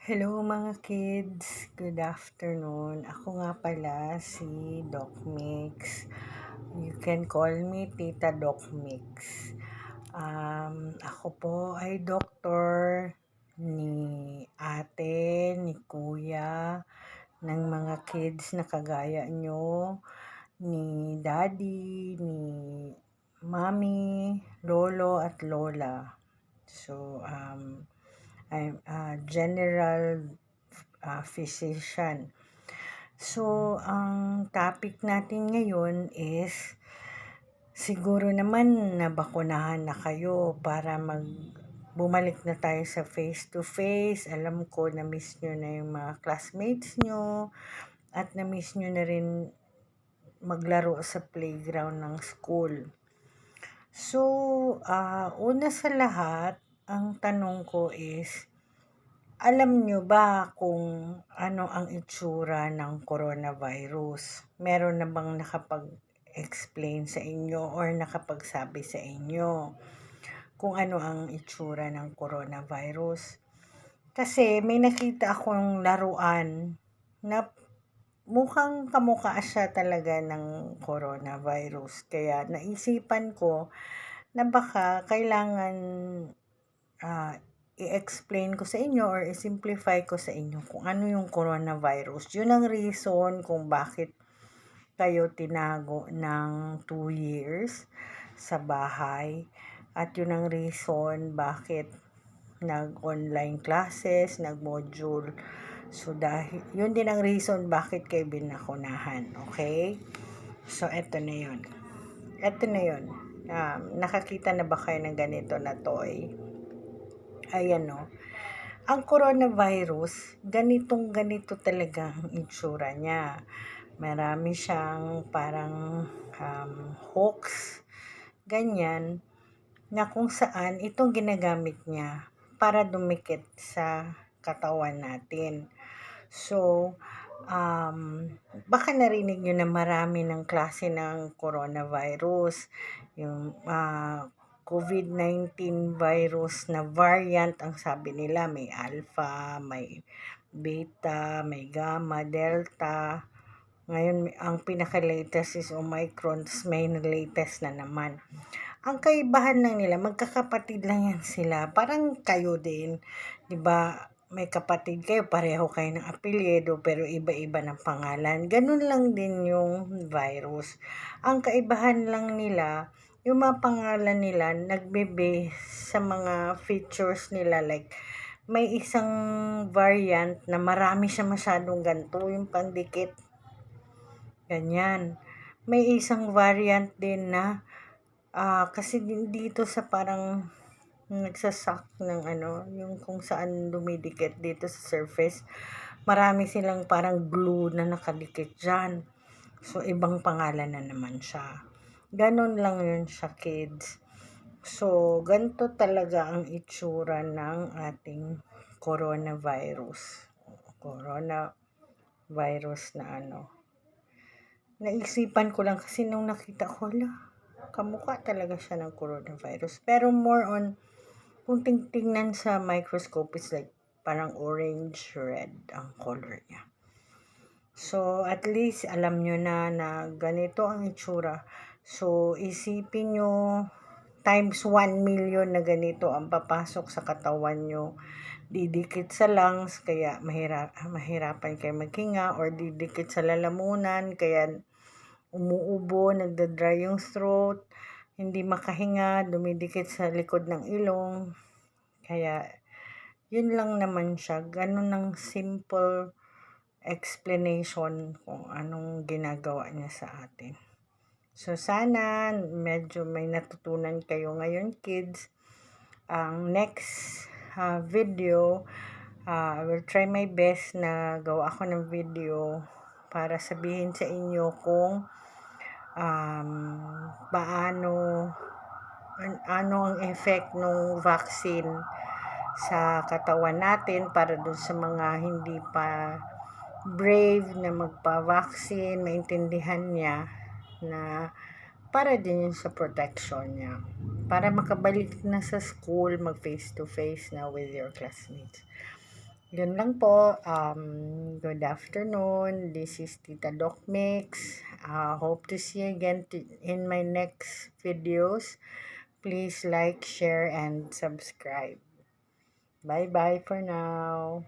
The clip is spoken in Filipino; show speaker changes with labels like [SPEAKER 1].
[SPEAKER 1] Hello mga kids, good afternoon. Ako nga pala si Doc Mix. You can call me Tita Doc Mix. Ako po ay doktor ni ate, ni kuya, ng mga kids na kagaya nyo, ni daddy, ni mami, lolo at lola. So, I'm a general physician. So, ang topic natin ngayon is siguro naman nabakunahan na kayo para bumalik na tayo sa face-to-face. Alam ko na-miss nyo na yung mga classmates nyo at na-miss nyo na rin maglaro sa playground ng school. So, una sa lahat, ang tanong ko is, alam nyo ba kung ano ang itsura ng coronavirus? Meron na bang nakapag-explain sa inyo or nakapagsabi sa inyo kung ano ang itsura ng coronavirus? Kasi may nakita akong laruan na mukhang kamukha siya talaga ng coronavirus. Kaya naisipan ko na baka kailangan i-explain ko sa inyo or i-simplify ko sa inyo kung ano yung coronavirus. Yun ang reason kung bakit kayo tinago ng 2 years sa bahay. At yun ang reason bakit nag-online classes, nag-module. So, dahil, yun din ang reason bakit kayo binakunahan. Okay? So, eto na yun. Nakakita na ba kayo ng ganito na toy? Ayan o. Ang coronavirus, ganito talaga ang itsura niya. Marami siyang parang hoax, ganyan, na kung saan itong ginagamit niya para dumikit sa katawan natin. So, baka narinig nyo na marami ng klase ng coronavirus. Yung COVID-19 virus na variant, ang sabi nila may alpha, may beta, may gamma, delta. Ngayon, ang pinaka-latest is Omicron, may latest na naman. Ang kaibahan lang nila, magkakapatid lang yan sila. Parang kayo din, 'di ba? May kapatid kayo, pareho kayo ng apelyido, pero iba-iba ng pangalan. Ganun lang din yung virus. Ang kaibahan lang nila, yung mga pangalan nila, nagbe-base sa mga features nila. Like, may isang variant na marami siya masyadong ganito, yung pandikit. Ganyan. May isang variant din na kasi dito sa parang nagsasak ng yung kung saan dumidikit dito sa surface, marami silang parang glue na nakadikit dyan. So, ibang pangalan na naman siya. Ganon lang yun siya, kids. So, ganito talaga ang itsura ng ating coronavirus. Coronavirus na Naisipan ko lang kasi nung nakita ko, kamukha talaga siya ng coronavirus. Pero more on, kung tingnan sa microscope, it's like parang orange-red ang color niya. So, at least alam nyo na ganito ang itsura. So, isipin nyo, times 1 million na ganito ang papasok sa katawan nyo. Didikit sa lungs, kaya mahirapan kayo maghinga, or didikit sa lalamunan, kaya umuubo, nagda-dry yung throat, hindi makahinga, dumidikit sa likod ng ilong. Kaya, yun lang naman siya. Ganun ang simple explanation kung anong ginagawa niya sa atin. So, sana medyo may natutunan kayo ngayon, kids. Ang next video, I will try my best na gawa ako ng video para sabihin sa inyo kung paano ano ang effect ng vaccine sa katawan natin para dun sa mga hindi pa brave na magpa-vaccine, maintindihan niya na para din yun sa protection niya. Para makabalik na sa school, mag face-to-face na with your classmates. Yun lang po. Good afternoon. This is Tita Doc Mix. Hope to see you again in my next videos. Please like, share, and subscribe. Bye-bye for now.